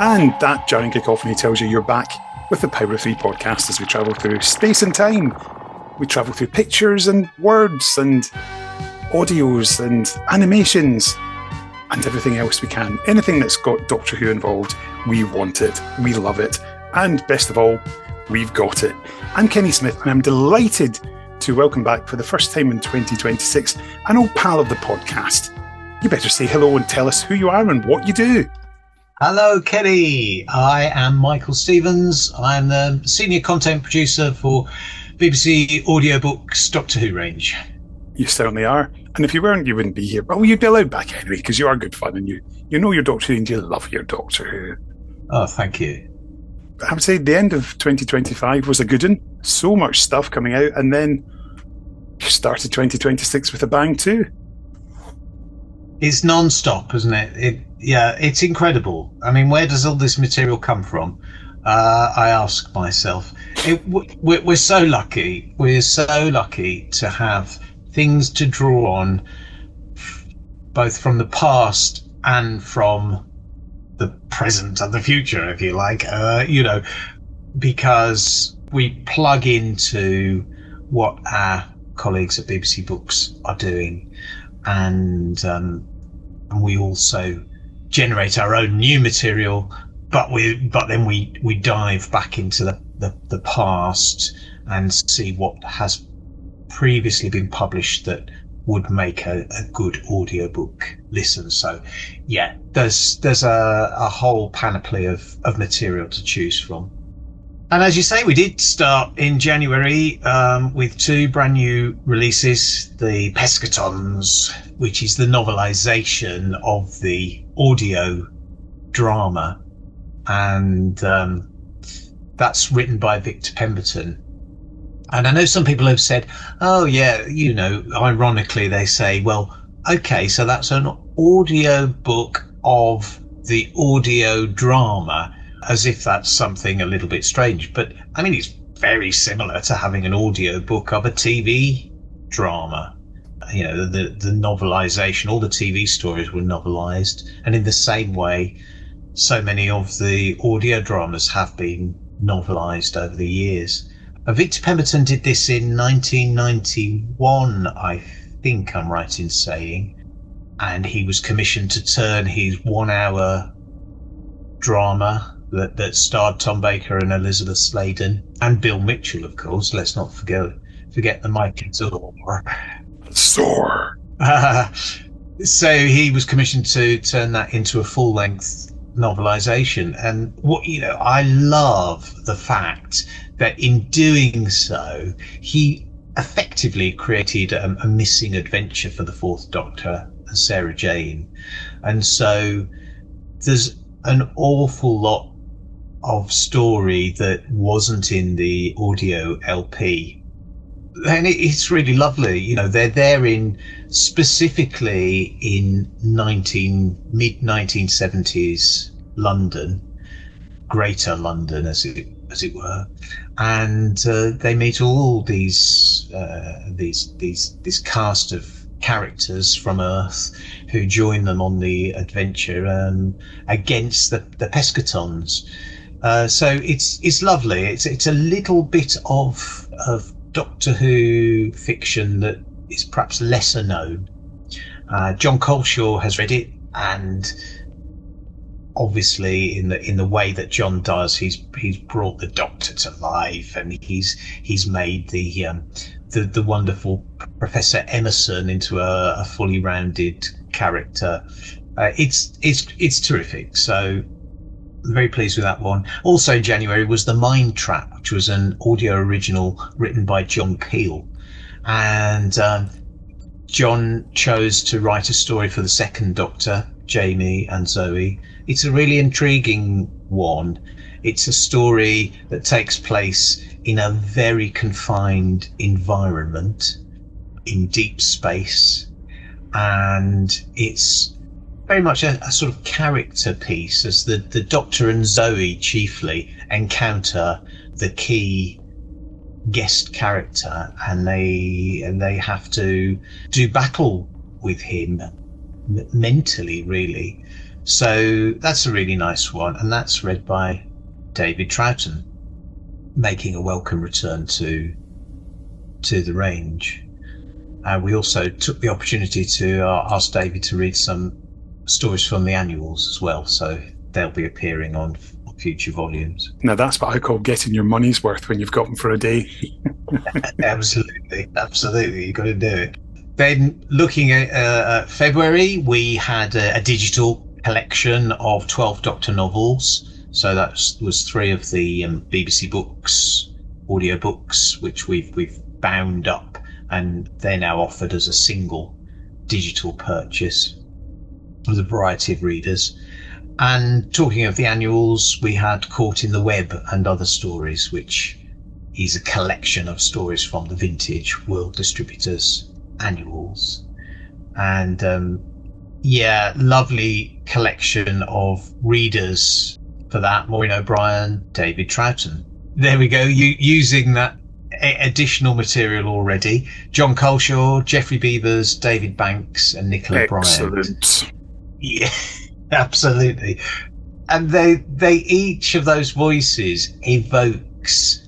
And that jarring cacophony tells you you're back with the Power of Three podcast as we travel through space and time. We travel through pictures and words and audios and animations and everything else we can. Anything that's got Doctor Who involved, we want it, we love it, and best of all, we've got it. I'm Kenny Smith, and I'm delighted to welcome back for the first time in 2026 an old pal of the podcast. You better say hello and tell us who you are and what you do. Hello, Kenny. I am Michael Stevens. I'm the senior content producer for BBC Audiobooks Doctor Who range. You certainly are. And if you weren't, you wouldn't be here. Well, you'd be allowed back anyway, because you are good fun and you know your Doctor Who and you love your Doctor Who. Oh, thank you. I would say the end of 2025 was a good one. So much stuff coming out, and then you started 2026 with a bang too. It's non-stop, isn't it? It's incredible. I mean, where does all this material come from? I ask myself. We're so lucky. We're so lucky to have things to draw on, both from the past and from the present and the future, if you like. Because we plug into what our colleagues at BBC Books are doing, and we also generate our own new material, but then we dive back into the past and see what has previously been published that would make a good audiobook listen. So yeah, there's a whole panoply of material to choose from. And as you say, we did start in January with two brand new releases. The Pescatons, which is the novelisation of the audio drama. And that's written by Victor Pemberton. And I know some people have said, oh yeah, ironically they say, well, okay, so that's an audio book of the audio drama, as if that's something a little bit strange. But I mean, it's very similar to having an audio book of a TV drama. The novelisation, all the TV stories were novelised. And in the same way, so many of the audio dramas have been novelised over the years. Victor Pemberton did this in 1991, I think I'm right in saying. And he was commissioned to turn his 1 hour drama that starred Tom Baker and Elizabeth Sladen and Bill Mitchell, of course. Let's not forget the Mike Zor. So he was commissioned to turn that into a full-length novelisation. And I love the fact that in doing so, he effectively created a missing adventure for the Fourth Doctor and Sarah Jane. And so there's an awful lot of story that wasn't in the audio LP, and it's really lovely. They're there specifically in mid 1970s London, Greater London, as it were, and they meet all these cast of characters from Earth who join them on the adventure against the Pescatons. So it's lovely. It's a little bit of Doctor Who fiction that is perhaps lesser known. John Coleshaw has read it, and obviously in the way that John does, he's brought the Doctor to life, and he's made the wonderful Professor Emerson into a fully rounded character. It's terrific. So I'm very pleased with that one. Also in January was The Mind Trap, which was an audio original written by John Keel. And John chose to write a story for the Second Doctor, Jamie and Zoe. It's a really intriguing one. It's a story that takes place in a very confined environment in deep space, and it's very much a sort of character piece as the Doctor and Zoe chiefly encounter the key guest character, and they have to do battle with him mentally, really. So that's a really nice one, and that's read by David Troughton, making a welcome return to the range. We also took the opportunity to ask David to read some stories from the annuals as well, so they'll be appearing on future volumes. Now that's what I call getting your money's worth when you've got them for a day. Absolutely, you've got to do it. Then looking at February, we had a digital collection of 12 Doctor novels. So that was 3 of the BBC Books audiobooks, which we've bound up, and they're now offered as a single digital purchase with a variety of readers. And talking of the annuals, we had Caught in the Web and Other Stories, which is a collection of stories from the Vintage World Distributors annuals. And lovely collection of readers for that. Maureen O'Brien, David Troughton. There we go, using that additional material already. John Coleshaw, Geoffrey Beevers, David Banks and Nicola Bryant. Excellent. Yeah, absolutely. And they each of those voices evokes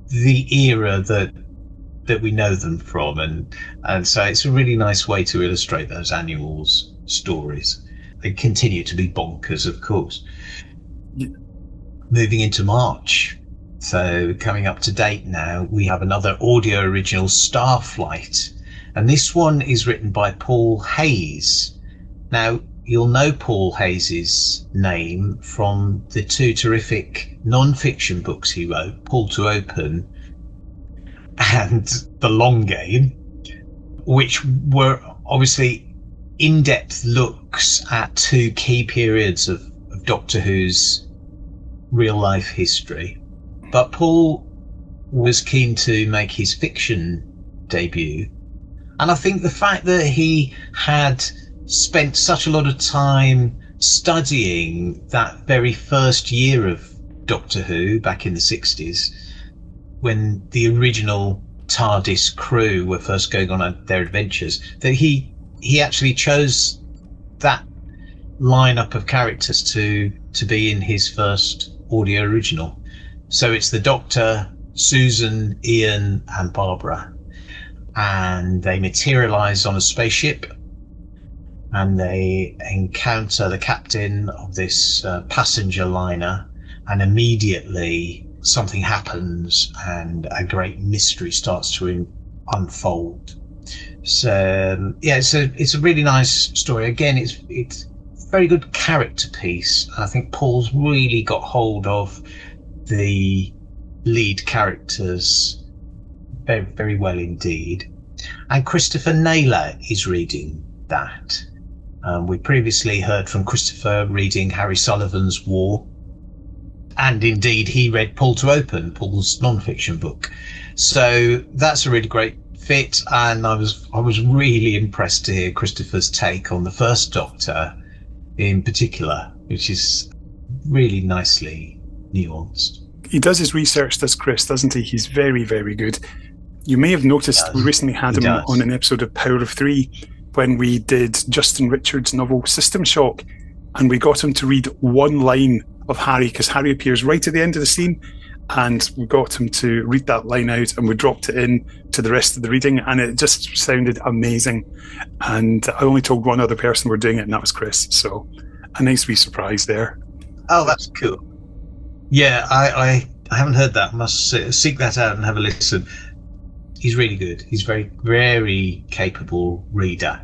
the era that we know them from, and so it's a really nice way to illustrate those annuals stories. They continue to be bonkers, of course. Yeah. Moving into March, so coming up to date now, we have another audio original, Starflight, and this one is written by Paul Hayes. Now, you'll know Paul Hayes' name from the 2 terrific non-fiction books he wrote, Pull to Open and The Long Game, which were obviously in-depth looks at 2 key periods of Doctor Who's real-life history. But Paul was keen to make his fiction debut, and I think the fact that he had spent such a lot of time studying that very first year of Doctor Who back in the 60s, when the original TARDIS crew were first going on their adventures, that he actually chose that lineup of characters to be in his first audio original. So it's the Doctor, Susan, Ian and Barbara, and they materialize on a spaceship, and they encounter the captain of this passenger liner, and immediately something happens and a great mystery starts to unfold. So it's a really nice story. Again, it's a very good character piece. I think Paul's really got hold of the lead characters very, very well indeed. And Christopher Naylor is reading that. We previously heard from Christopher reading Harry Sullivan's War, and indeed he read Pull to Open, Paul's non-fiction book. So that's a really great fit, and I was really impressed to hear Christopher's take on the first Doctor in particular, which is really nicely nuanced. He does his research, does Chris, doesn't he? He's very, very good. You may have noticed we recently had him on an episode of Power of Three when we did Justin Richards' novel System Shock, and we got him to read one line of Harry, because Harry appears right at the end of the scene, and we got him to read that line out, and we dropped it in to the rest of the reading, and it just sounded amazing. And I only told one other person we're doing it, and that was Chris. So a nice wee surprise there. Oh, that's cool. Yeah, I haven't heard that. I must seek that out and have a listen. He's really good. He's very, very capable reader,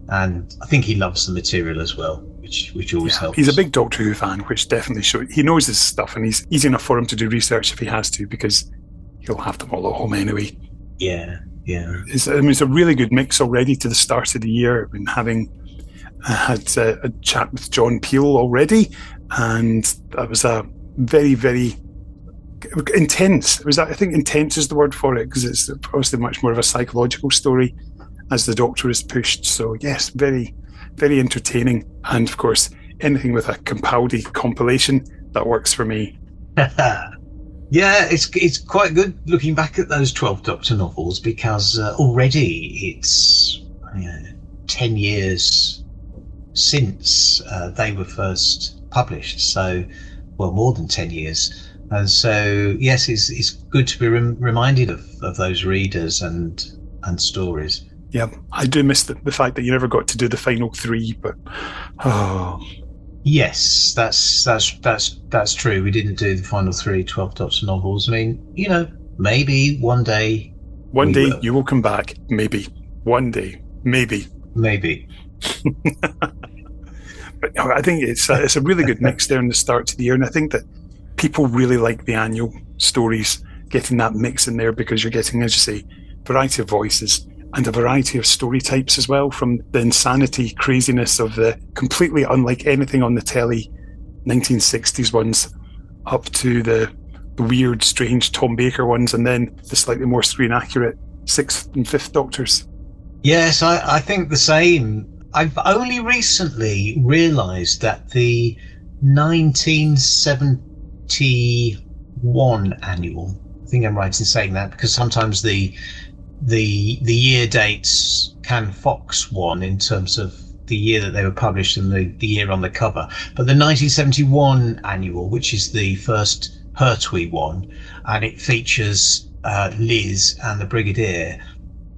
and I think he loves the material as well, which always helps. He's a big Doctor Who fan, which definitely shows. He knows his stuff, and he's easy enough for him to do research if he has to, because he'll have them all at home anyway. Yeah. It's a really good mix already to the start of the year, and having I had a chat with John Peel already, and that was a very, very intense. It was, I think, intense is the word for it, because it's obviously much more of a psychological story as the Doctor is pushed. So yes, very, very entertaining, and of course, anything with a Capaldi compilation that works for me. Yeah, it's quite good looking back at those 12 Doctor novels, because already it's 10 years since they were first published. So, well, more than 10 years. And so, yes, it's good to be reminded of those readers and stories. Yeah, I do miss the fact that you never got to do the final three, but Yes, that's true. We didn't do the final 12 Doctor novels. I mean, maybe one day. One day you will come back. Maybe. One day. Maybe. Maybe. But no, I think it's a really good mix there in the start to the year, and I think that people really like the annual stories, getting that mix in there, because you're getting, as you say, variety of voices and a variety of story types as well, from the insanity, craziness of the completely unlike anything on the telly 1960s ones, up to the weird, strange Tom Baker ones, and then the slightly more screen accurate 6th and 5th Doctors. Yes, I think the same. I've only recently realised that the 1971 annual, I think I'm right in saying that, because sometimes the year dates can fox one in terms of the year that they were published and the year on the cover. But the 1971 annual, which is the first Pertwee one, and it features Liz and the Brigadier.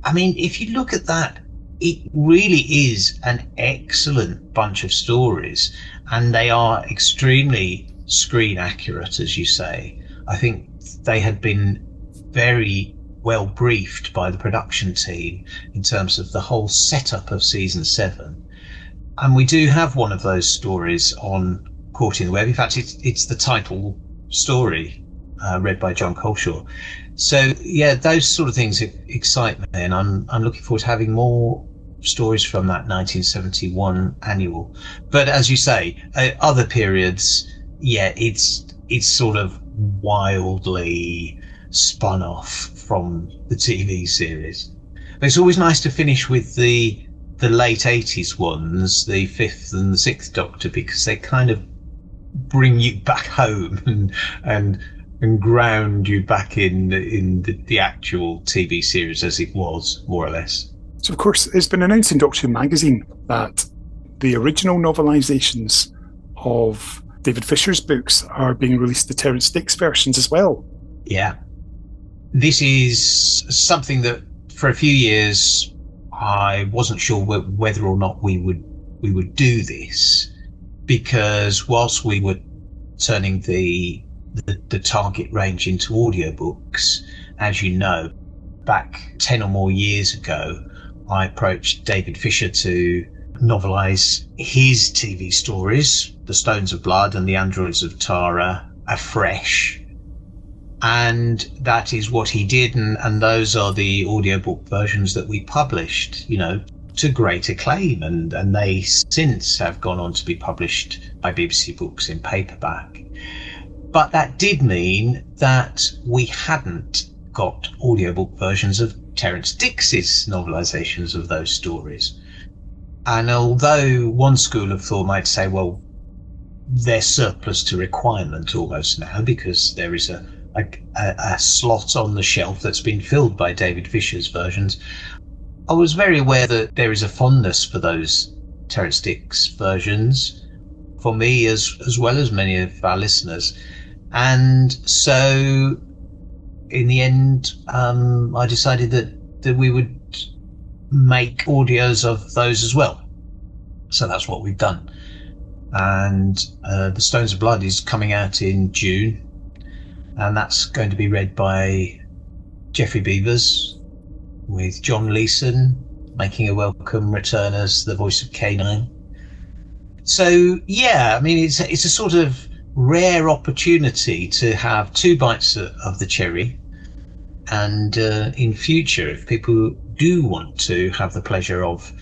I mean, if you look at that, it really is an excellent bunch of stories, and they are extremely screen accurate, as you say. I think they had been very well briefed by the production team in terms of the whole setup of season 7. And we do have one of those stories on Caught in the Web. In fact, it's the title story, read by John Coleshaw. So yeah, those sort of things excite me, and I'm looking forward to having more stories from that 1971 annual. But as you say, other periods, yeah, it's sort of wildly spun off from the TV series. But it's always nice to finish with the late 80s ones, the 5th and the 6th Doctor, because they kind of bring you back home and ground you back in the actual TV series as it was, more or less. So, of course, it's been announced in Doctor Who magazine that the original novelisations of David Fisher's books are being released, the Terrance Dicks versions as well. Yeah. This is something that for a few years I wasn't sure whether or not we would do this, because whilst we were turning the target range into audiobooks, as you know, back 10 or more years ago, I approached David Fisher to novelise his TV stories, The Stones of Blood and The Androids of Tara, afresh. And that is what he did, and those are the audiobook versions that we published, to great acclaim, and they since have gone on to be published by BBC Books in paperback. But that did mean that we hadn't got audiobook versions of Terrance Dicks's novelisations of those stories. And although one school of thought might say, well, they're surplus to requirement almost now, because there is a slot on the shelf that's been filled by David Fisher's versions, I was very aware that there is a fondness for those Terrance Dicks versions, for me as well as many of our listeners. And so in the end, I decided that we would make audios of those as well. So that's what we've done. And The Stones of Blood is coming out in June, and that's going to be read by Geoffrey Beevers, with John Leeson making a welcome return as the voice of K9. So yeah, I mean, it's a sort of rare opportunity to have two bites of the cherry. And in future, if people do want to have the pleasure of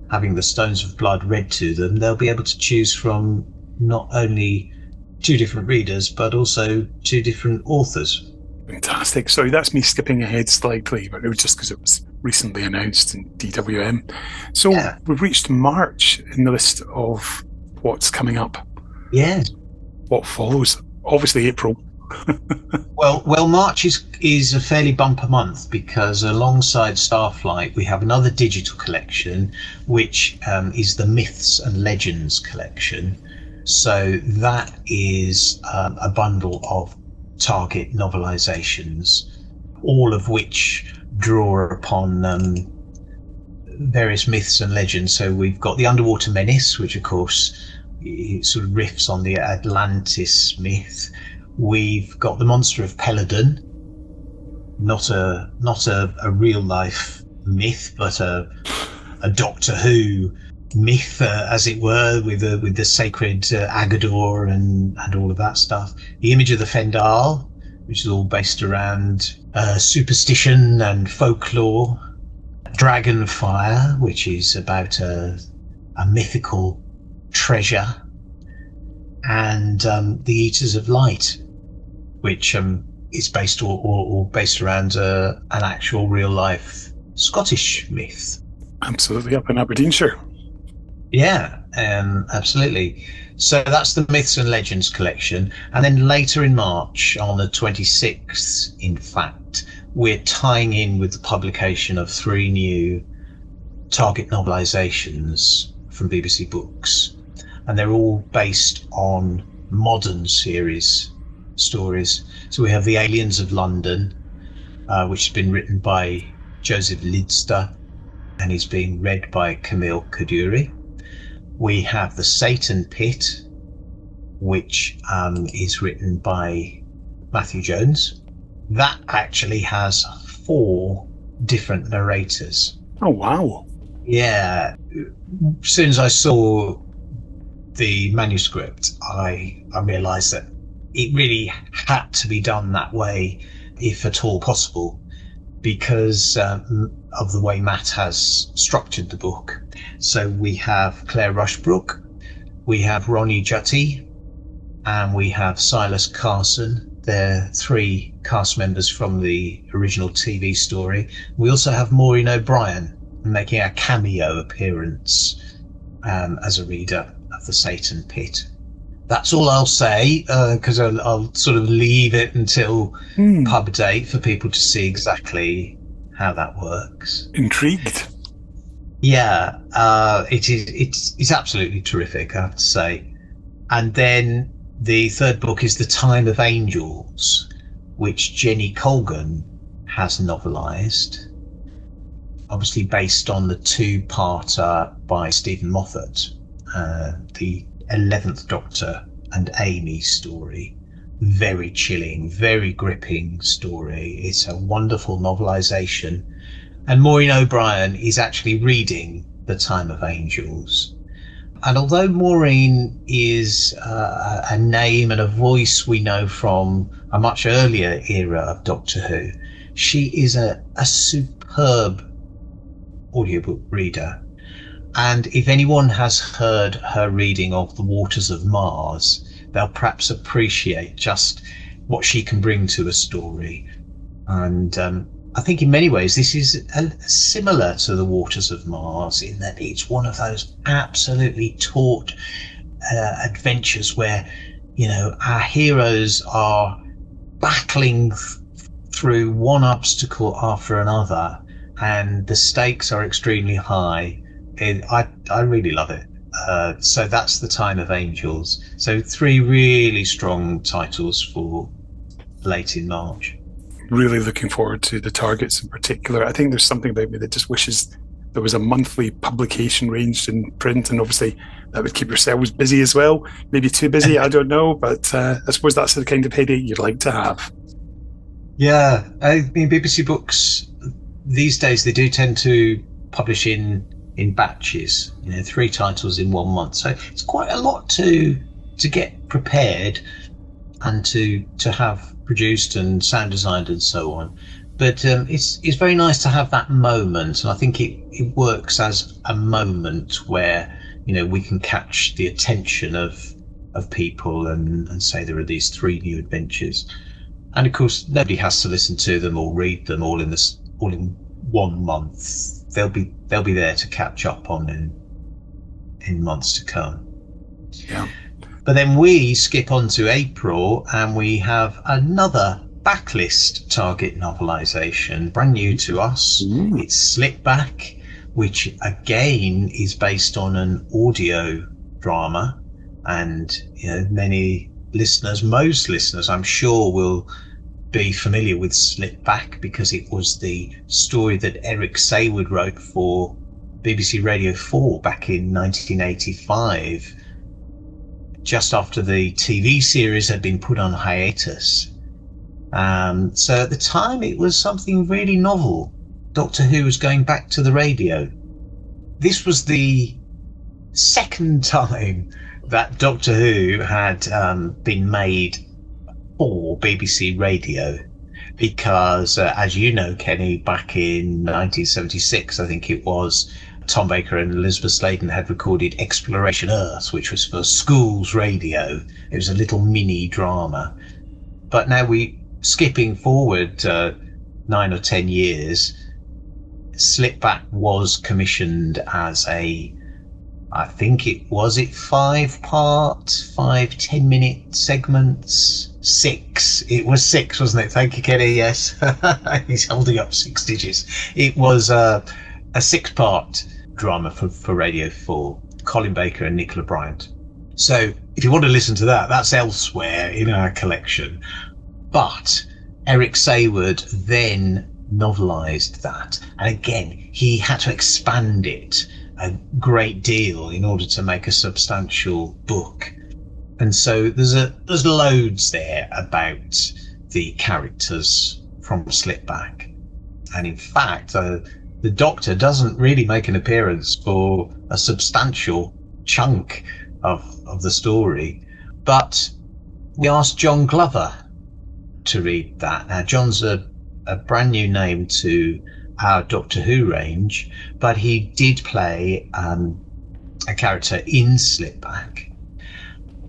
having the Stones of Blood read to them, they'll be able to choose from not only 2 different readers, but also 2 different authors. Fantastic. Sorry, that's me skipping ahead slightly, but it was just because it was recently announced in DWM. So we've reached March in the list of what's coming up. Yeah. What follows? Obviously April. Well, March is a fairly bumper month, because alongside Starflight we have another digital collection, which is the Myths and Legends collection. So that is a bundle of target novelisations, all of which draw upon various myths and legends. So we've got the Underwater Menace, which of course it sort of riffs on the Atlantis myth. We've got the Monster of Peladon, not a real life myth, but a Doctor Who myth, as it were, with the sacred Agador and all of that stuff. The Image of the Fendal, which is all based around superstition and folklore. Dragonfire, which is about a mythical treasure. And the Eaters of Light, which is based based around an actual real life Scottish myth. Absolutely, up in Aberdeenshire. Yeah, absolutely. So that's the Myths and Legends collection. And then later in March, on the 26th, in fact, we're tying in with the publication of 3 new target novelisations from BBC Books. And they're all based on modern series stories. So we have The Aliens of London, which has been written by Joseph Lidster, and is being read by Camille Kaduri. We have The Satan Pit, which is written by Matthew Jones. That actually has 4 different narrators. Oh, wow. Yeah. As soon as I saw the manuscript, I realised that it really had to be done that way, if at all possible, because of the way Matt has structured the book. So we have Claire Rushbrook, we have Ronnie Jutty, and we have Silas Carson. They're 3 cast members from the original TV story. We also have Maureen O'Brien making a cameo appearance as a reader of The Satan Pit. That's all I'll say, because I'll sort of leave it until pub date for people to see exactly how that works. Intrigued. Yeah, it's absolutely terrific, I have to say. And then the 3rd book is The Time of Angels, which Jenny Colgan has novelised, obviously based on the 2-parter by Stephen Moffat, the 11th Doctor and Amy story. Very chilling, very gripping story. It's a wonderful novelisation. And Maureen O'Brien is actually reading The Time of Angels. And although Maureen is a name and a voice we know from a much earlier era of Doctor Who, she is a superb audiobook reader. And if anyone has heard her reading of The Waters of Mars, they'll perhaps appreciate just what she can bring to a story. And I think in many ways this is similar to The Waters of Mars, in that it's one of those absolutely taut adventures where, you know, our heroes are battling through one obstacle after another, and the stakes are extremely high. I really love it. So that's The Time of Angels. So 3 really strong titles for late in March. Really looking forward to the targets in particular. I think there's something about me that just wishes there was a monthly publication range in print, and obviously that would keep yourselves busy as well. Maybe too busy, I don't know, but I suppose that's the kind of headache you'd like to have. Yeah, I mean, BBC Books these days, they do tend to publish in batches, 3 titles in 1 month. So it's quite a lot to get prepared and to have produced and sound designed and so on. But it's very nice to have that moment, and I think it works as a moment where, you know, we can catch the attention of people and say there are these 3 new adventures, and of course nobody has to listen to them or read them all in 1 month. They'll be there to catch up on in months to come. Yeah. But then we skip on to April, and we have another backlist target novelisation, brand new to us. It's Slip Back, which again is based on an audio drama, and you know, most listeners I'm sure will be familiar with Slip Back because it was the story that Eric Sayward wrote for BBC Radio 4 back in 1985, just after the TV series had been put on hiatus. So at the time it was something really novel. Doctor Who was going back to the radio. This was the second time that Doctor Who had been made for BBC Radio, because as you know, Kenny, back in 1976 I think it was, Tom Baker and Elizabeth Sladen had recorded Exploration Earth, which was for schools radio. It was a little mini drama. But now skipping forward 9 or 10 years, Slip Back was commissioned as I think it was 5-part, 5 10-minute segments. 6. It was 6, wasn't it? Thank you, Kenny. Yes. He's holding up 6 digits. It was a 6-part drama for Radio 4, Colin Baker and Nicola Bryant. So if you want to listen to that, that's elsewhere in our collection. But Eric Sayward then novelised that. And again, he had to expand it a great deal in order to make a substantial book. And so there's loads there about the characters from Slip Back. And in fact, the Doctor doesn't really make an appearance for a substantial chunk of the story. But we asked John Glover to read that. Now, John's a brand new name to our Doctor Who range, but he did play a character in Slip Back.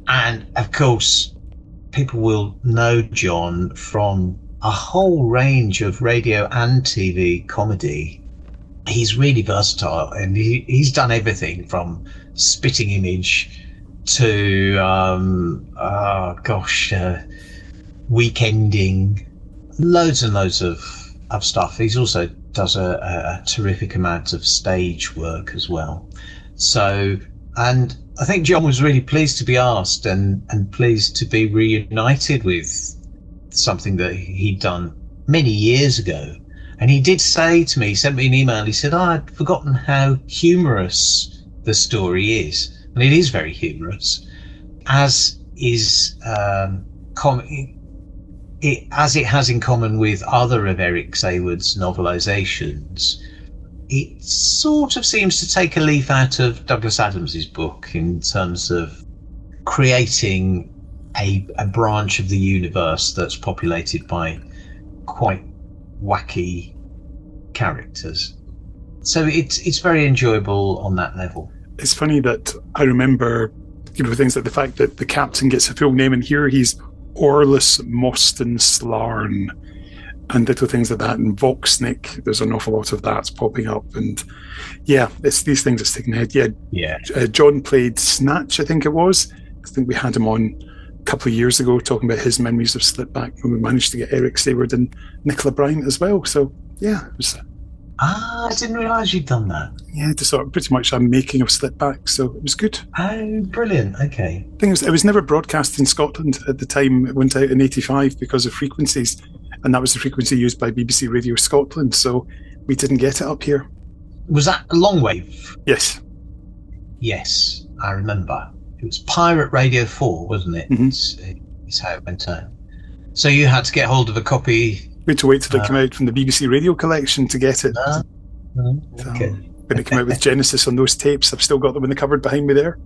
And of course, people will know John from a whole range of radio and TV comedy. He's really versatile, and he's done everything from Spitting Image to Weekending, loads and loads of stuff. He's also does a terrific amount of stage work as well. So, and I think John was really pleased to be asked and pleased to be reunited with something that he'd done many years ago. And he did say to me, he sent me an email, he said, I'd forgotten how humorous the story is. And it is very humorous, as is as it has in common with other of Eric Sayward's novelisations. It sort of seems to take a leaf out of Douglas Adams's book in terms of creating a branch of the universe that's populated by quite wacky characters. So it's very enjoyable on that level. It's funny that I remember, things like the fact that the captain gets a full name, and here he's Orlis Mostyn Slarn, and little things like that. And Voxnick, there's an awful lot of that's popping up. And yeah, it's these things that stick in the head. Yeah. John played Snatch, I think it was. I think we had him on a couple of years ago talking about his memories of Slip Back, and we managed to get Eric Sayward and Nicola Bryant as well. So yeah, it was. I didn't realise you'd done that. Yeah, to sort of pretty much a making of Slip Back, so it was good. Oh, brilliant. Okay. The thing is, it was never broadcast in Scotland at the time. It went out in 85 because of frequencies, and that was the frequency used by BBC Radio Scotland, so we didn't get it up here. Was that a long wave? Yes. Yes, I remember. It was Pirate Radio 4, wasn't it? Mm-hmm. It's how it went out. So you had to get hold of a copy. We had to wait till it came out from the BBC Radio collection to get it. Okay. When it came out with Genesis on those tapes, I've still got them in the cupboard behind me there.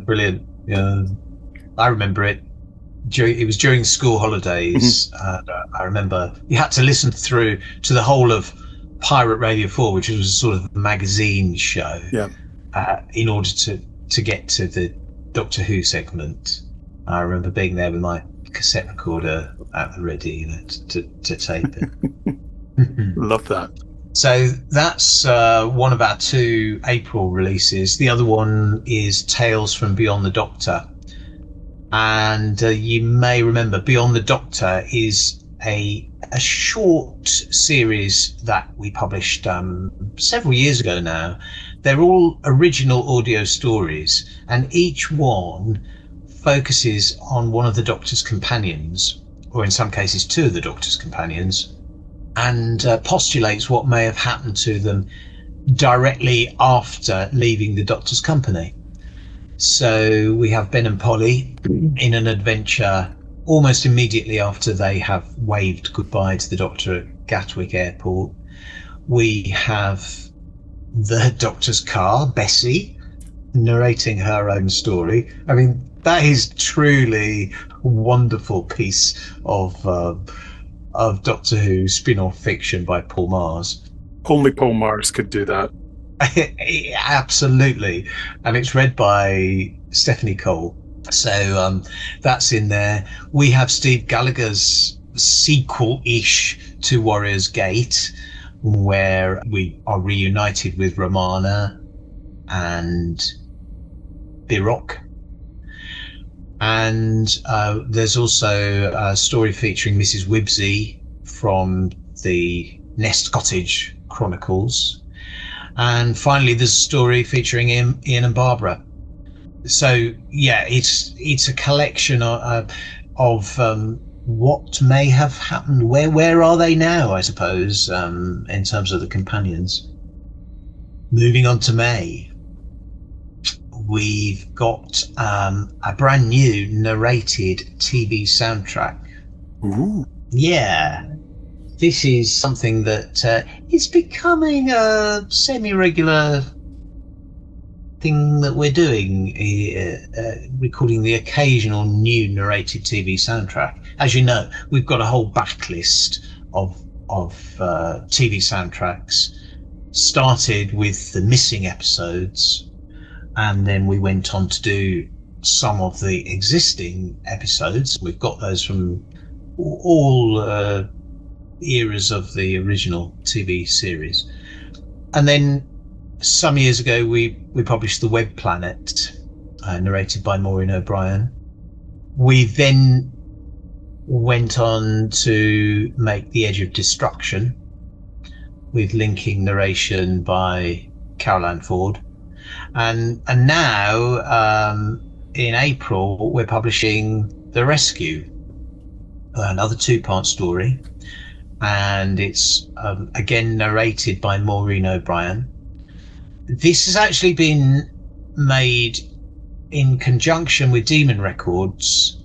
Brilliant. Yeah, I remember it it was during school holidays. I remember you had to listen through to the whole of Pirate Radio 4, which was a sort of magazine show, in order to get to the Doctor Who segment. I remember being there with my cassette recorder at the ready, to tape it. Love that. So that's one of our 2 April releases. The other one is Tales from Beyond the Doctor. And you may remember Beyond the Doctor is a short series that we published several years ago now. They're all original audio stories, and each one focuses on one of the Doctor's companions, or in some cases 2 of the Doctor's companions, and postulates what may have happened to them directly after leaving the Doctor's company. So we have Ben and Polly in an adventure almost immediately after they have waved goodbye to the Doctor at Gatwick Airport. We have the Doctor's car, Bessie, narrating her own story. I mean, that is truly a wonderful piece of Doctor Who spin-off fiction by Paul Mars. Only Paul Mars could do that. Absolutely. And it's read by Stephanie Cole. So that's in there. We have Steve Gallagher's sequel-ish to Warrior's Gate, where we are reunited with Romana and Birok. And there's also a story featuring Mrs. Wibsey from the Nest Cottage Chronicles. And finally, there's a story featuring Ian and Barbara. So, yeah, it's a collection of what may have happened. Where are they now, I suppose, in terms of the companions. Moving on to May. We've got a brand new narrated TV soundtrack. Ooh. Yeah. This is something that is becoming a semi-regular thing that we're doing, recording the occasional new narrated TV soundtrack. As you know, we've got a whole backlist of TV soundtracks. Started with the missing episodes, and then we went on to do some of the existing episodes. We've got those from all eras of the original TV series. And then some years ago we published The Web Planet, narrated by Maureen O'Brien. We then went on to make The Edge of Destruction, with linking narration by Caroline Ford. And now in April we're publishing The Rescue, another 2-part story, and it's again narrated by Maureen O'Brien. This has actually been made in conjunction with Demon Records,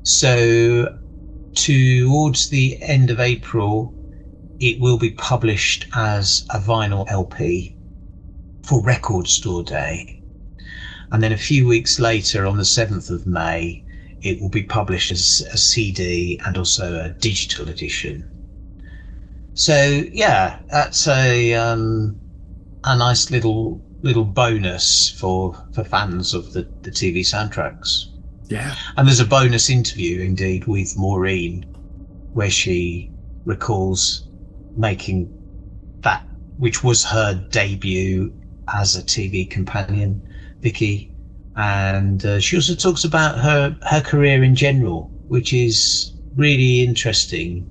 so towards the end of April it will be published as a vinyl LP for Record Store Day, and then a few weeks later, on the 7th of May, it will be published as a CD and also a digital edition. So yeah, that's a nice little bonus for fans of the TV soundtracks. Yeah. And there's a bonus interview indeed with Maureen, where she recalls making that, which was her debut as a TV companion, Vicky. And she also talks about her career in general, which is really interesting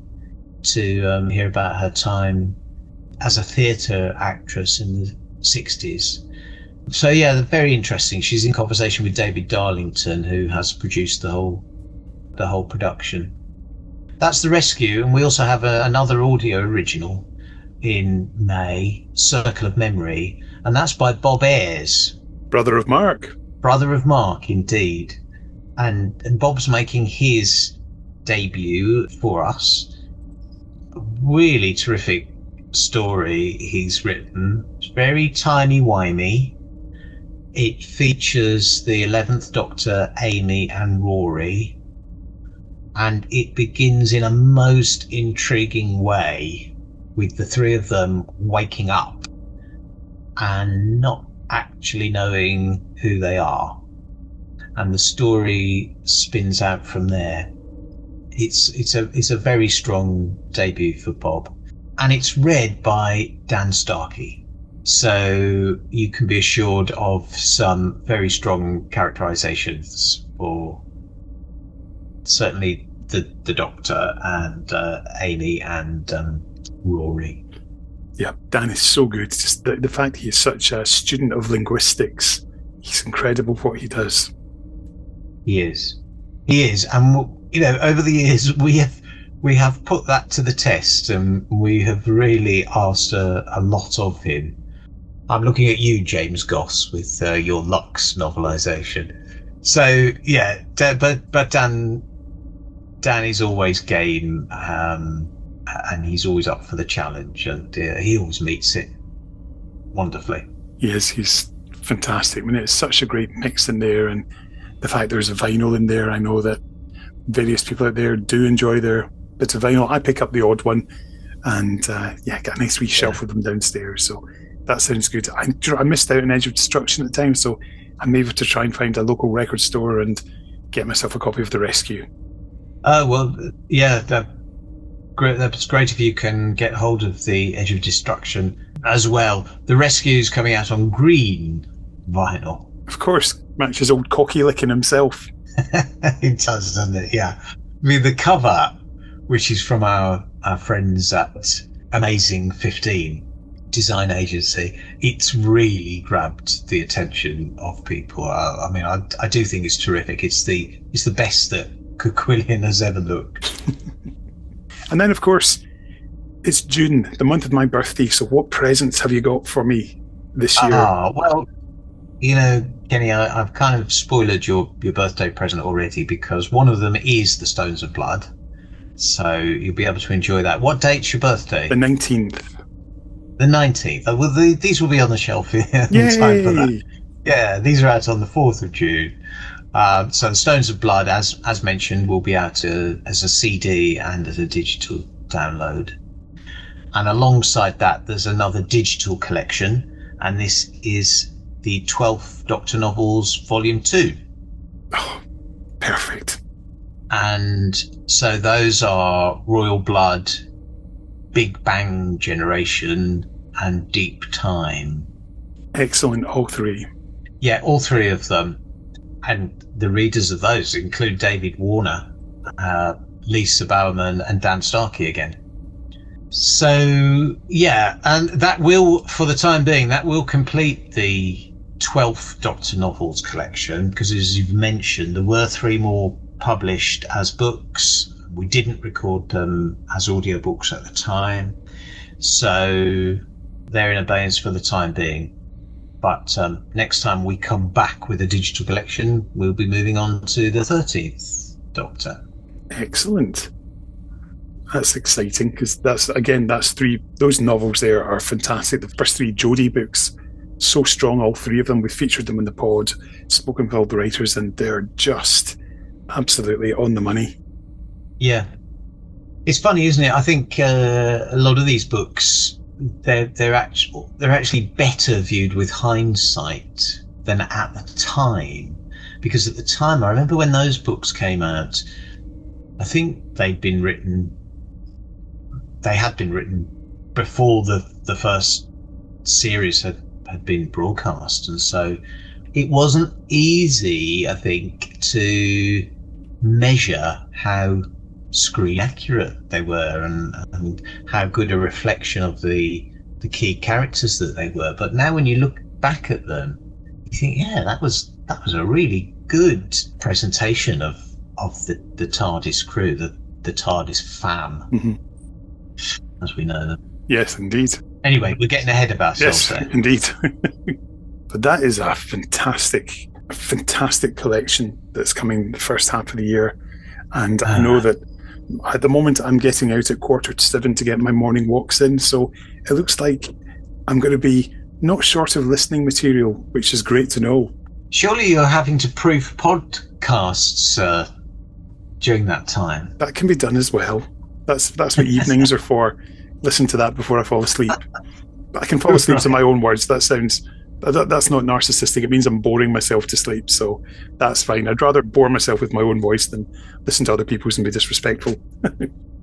to hear about her time as a theatre actress in the 60s. So yeah, very interesting. She's in conversation with David Darlington, who has produced the whole production. That's The Rescue, and we also have another audio original in May, Circle of Memory, and that's by Bob Ayres. Brother of Mark. Brother of Mark, indeed. And Bob's making his debut for us. A really terrific story he's written. It's very timey-wimey. It features the 11th Doctor, Amy and Rory, And it begins in a most intriguing way with the three of them waking up and not actually knowing who they are. And the story spins out from there. It's a very strong debut for Bob. And it's read by Dan Starkey. So you can be assured of some very strong characterizations for certainly the Doctor and Amy and Rory. Yeah, Dan is so good. Just the fact he is such a student of linguistics, he's incredible what he does. He is, and over the years we have put that to the test, and we have really asked a lot of him. I'm looking at you, James Goss, with your Lux novelisation. So yeah, but Dan is always game, and he's always up for the challenge, and he always meets it wonderfully. Yes, he's fantastic. I mean, it's such a great mix in there, and the fact there's a vinyl in there. I know that various people out there do enjoy their bits of vinyl. I pick up the odd one, and got a nice wee shelf of them downstairs. So that sounds good. I missed out on Edge of Destruction at the time, so I'm able to try and find a local record store and get myself a copy of The Rescue. Oh, well, yeah, that's great if you can get hold of the Edge of Destruction as well. The Rescue's coming out on green vinyl. Of course, matches old cocky licking himself. It does, doesn't it? Yeah. I mean, the cover, which is from our friends at Amazing 15 Design Agency, it's really grabbed the attention of people. I do think it's terrific. It's the best that Quillian has ever looked. And then, of course, it's June, the month of my birthday. So what presents have you got for me this year? Well, Kenny, I've kind of spoiled your birthday present already, because one of them is the Stones of Blood. So you'll be able to enjoy that. What date's your birthday? The 19th. The 19th. Oh, well, these will be on the shelf in time for that. Yeah, these are out on the 4th of June. So the Stones of Blood, as mentioned, will be out as a CD and as a digital download. And alongside that, there's another digital collection, and this is the 12th Doctor Novels, Volume 2. Oh, perfect. And so those are Royal Blood, Big Bang Generation, and Deep Time. Excellent, all three. Yeah, all three of them. And the readers of those include David Warner, Lisa Bowerman, and Dan Starkey again. So, yeah, and that will, for the time being, that will complete the 12th Doctor Novels collection, because as you've mentioned, there were 3 more published as books. We didn't record them as audiobooks at the time, so they're in abeyance for the time being. But next time we come back with a digital collection, we'll be moving on to the 13th Doctor. Excellent. That's exciting, because that's 3. Those novels there are fantastic. The first 3 Jodie books, so strong, all 3 of them. We featured them in the pod, spoken with all the writers, and they're just absolutely on the money. Yeah. It's funny, isn't it? I think a lot of these books, they're actually better viewed with hindsight than at the time, because at the time, I remember when those books came out, I think they had been written before the first series had been broadcast, and so it wasn't easy, I think, to measure how screen accurate they were and how good a reflection of the key characters that they were. But now when you look back at them, you think, yeah, that was a really good presentation of the TARDIS crew, the TARDIS fam, as we know them. Yes, indeed. Anyway, we're getting ahead of ourselves. Yes, indeed. But that is a fantastic collection that's coming the first half of the year. And I know that at the moment I'm getting out at 6:45 to get my morning walks in. So it looks like I'm going to be not short of listening material, which is great to know. Surely you're having to proof podcasts during that time. That can be done as well. That's what evenings are for. Listen to that before I fall asleep. But I can fall asleep to my own words. That's not narcissistic. It means I'm boring myself to sleep, so that's fine. I'd rather bore myself with my own voice than listen to other people's and be disrespectful.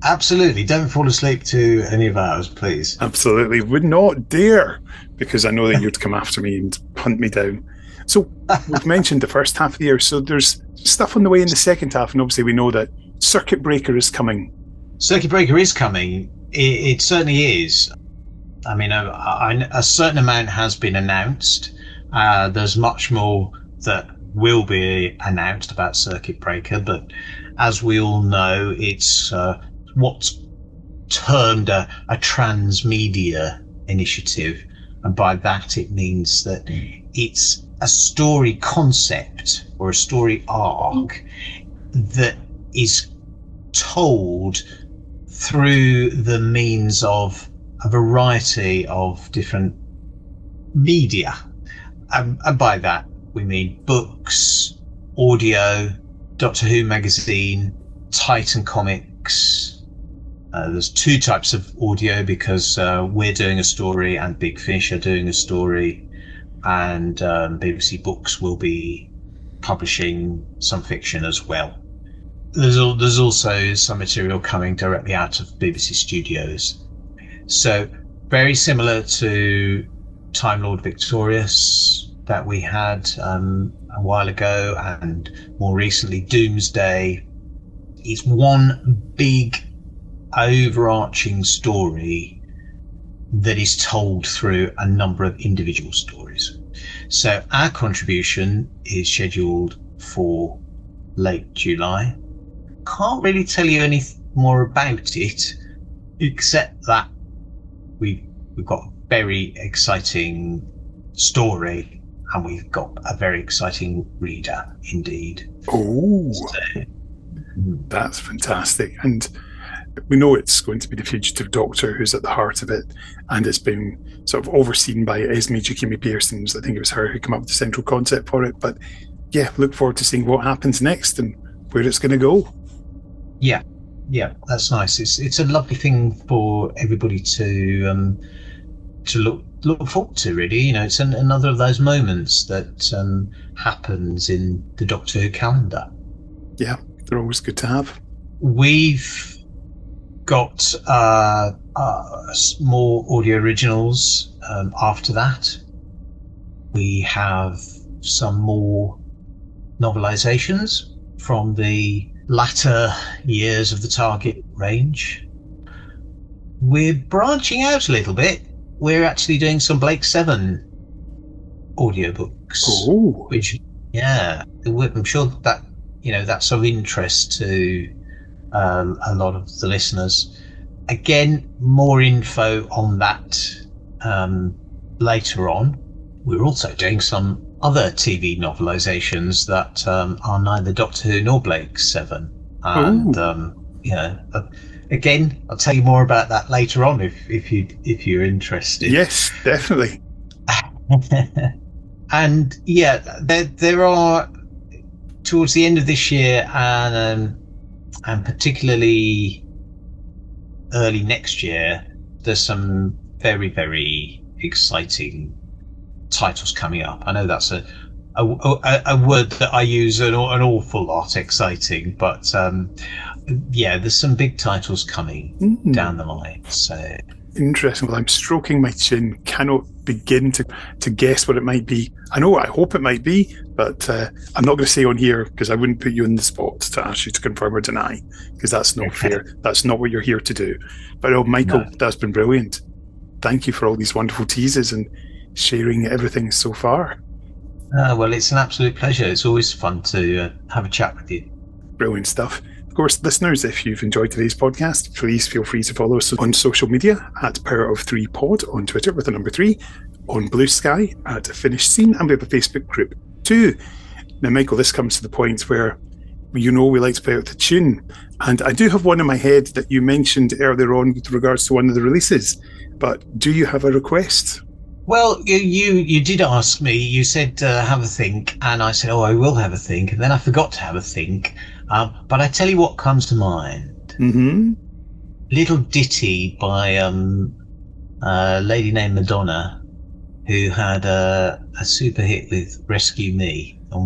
Absolutely. Don't fall asleep to any of ours, please. Absolutely. Would not dare, because I know that you'd come after me and hunt me down. So we've mentioned the first half of the year, so there's stuff on the way in the second half, and obviously we know that Circuit Breaker is coming. Circuit Breaker is coming. It certainly is. I mean, a certain amount has been announced. There's much more that will be announced about Circuit Breaker, but as we all know, it's what's termed a transmedia initiative. And by that, it means that it's a story concept or a story arc that is told through the means of a variety of different media. And by that, we mean books, audio, Doctor Who magazine, Titan Comics. There's two types of audio because we're doing a story and Big Fish are doing a story, and BBC Books will be publishing some fiction as well. There's also some material coming directly out of BBC Studios. So very similar to Time Lord Victorious that we had a while ago, and more recently Doomsday. It's one big overarching story that is told through a number of individual stories. So our contribution is scheduled for late July. Can't really tell you any more about it, except that we've got a very exciting story and we've got a very exciting reader indeed. Oh, that's fantastic. And we know it's going to be the Fugitive Doctor who's at the heart of it, and it's been sort of overseen by Esme Jukimi Pearson. I think it was her who came up with the central concept for it. But yeah, look forward to seeing what happens next and where it's going to go. Yeah, that's nice. It's a lovely thing for everybody to look forward to. Really, you know, it's another of those moments that happens in the Doctor Who calendar. Yeah, they're always good to have. We've got more audio originals after that. We have some more novelisations from the latter years of the Target range. We're branching out a little bit. We're actually doing some Blake 7 audiobooks. Ooh. Which, yeah, I'm sure that, you know, that's of interest to a lot of the listeners. Again, more info on that later on. We're also doing some other TV novelisations that are neither Doctor Who nor Blake 7. And again, I'll tell you more about that later on if you're interested. Yes, definitely. And yeah, there are, towards the end of this year and particularly early next year, there's some very, very exciting titles coming up. I know that's a word that I use an awful lot, exciting, but yeah, there's some big titles coming down the line. So interesting. Well, I'm stroking my chin, cannot begin to guess what it might be. I hope it might be, but I'm not going to say on here because I wouldn't put you in the spot to ask you to confirm or deny, because that's not fair. That's not what you're here to do. But Michael, That's been brilliant. Thank you for all these wonderful teases and sharing everything so far. Well, it's an absolute pleasure. It's always fun to have a chat with you. Brilliant stuff. Of course, listeners, if you've enjoyed today's podcast, please feel free to follow us on social media at Power of 3 Pod on Twitter with the number 3, on Blue Sky at Finished Scene, and we have a Facebook group too. Now, Michael, this comes to the point where we like to play out the tune, and I do have one in my head that you mentioned earlier on with regards to one of the releases, but do you have a request? Well, you did ask me. You said have a think, and I said, I will have a think, and then I forgot to have a think, But I tell you what comes to mind. Mm-hmm. Little ditty by a lady named Madonna, who had a super hit with Rescue Me, and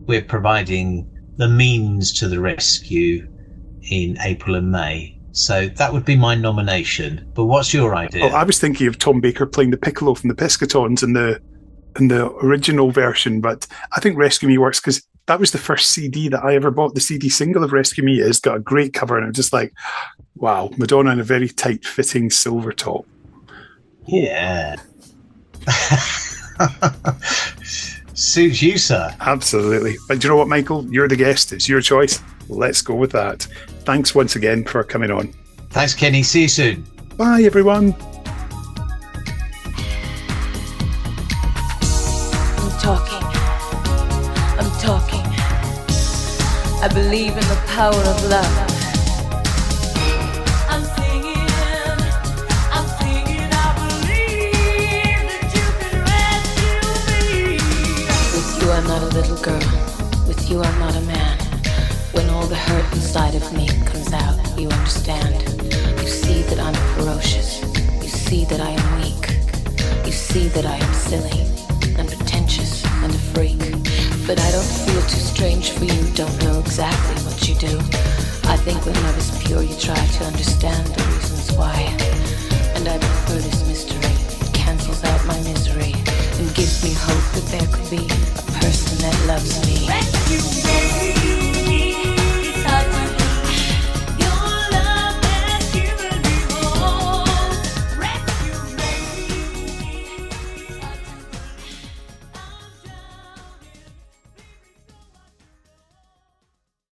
we're providing the means to the rescue in April and May. So that would be my nomination. But what's your idea? Oh, I was thinking of Tom Baker playing the piccolo from the Piscatons in the original version, but I think Rescue Me works because that was the first CD that I ever bought. The CD single of Rescue Me has got a great cover, and I'm just like, wow, Madonna in a very tight-fitting silver top. Yeah. Suits you, sir. Absolutely. But do you know what, Michael? You're the guest. It's your choice. Let's go with that. Thanks once again for coming on. Thanks, Kenny. See you soon. Bye, everyone. I'm talking. I believe in the power of love. I'm singing, I believe that you can rescue me. With you I'm not a little girl, with you I'm not a man. When all the hurt inside of me comes out, you understand. You see that I'm ferocious, you see that I am weak, you see that I am silly and pretentious and a freak. But I don't feel too strange for you, don't know exactly what you do. I think when love is pure you try to understand the reasons why. And I prefer this mystery, it cancels out my misery and gives me hope that there could be a person that loves me. Rescue me.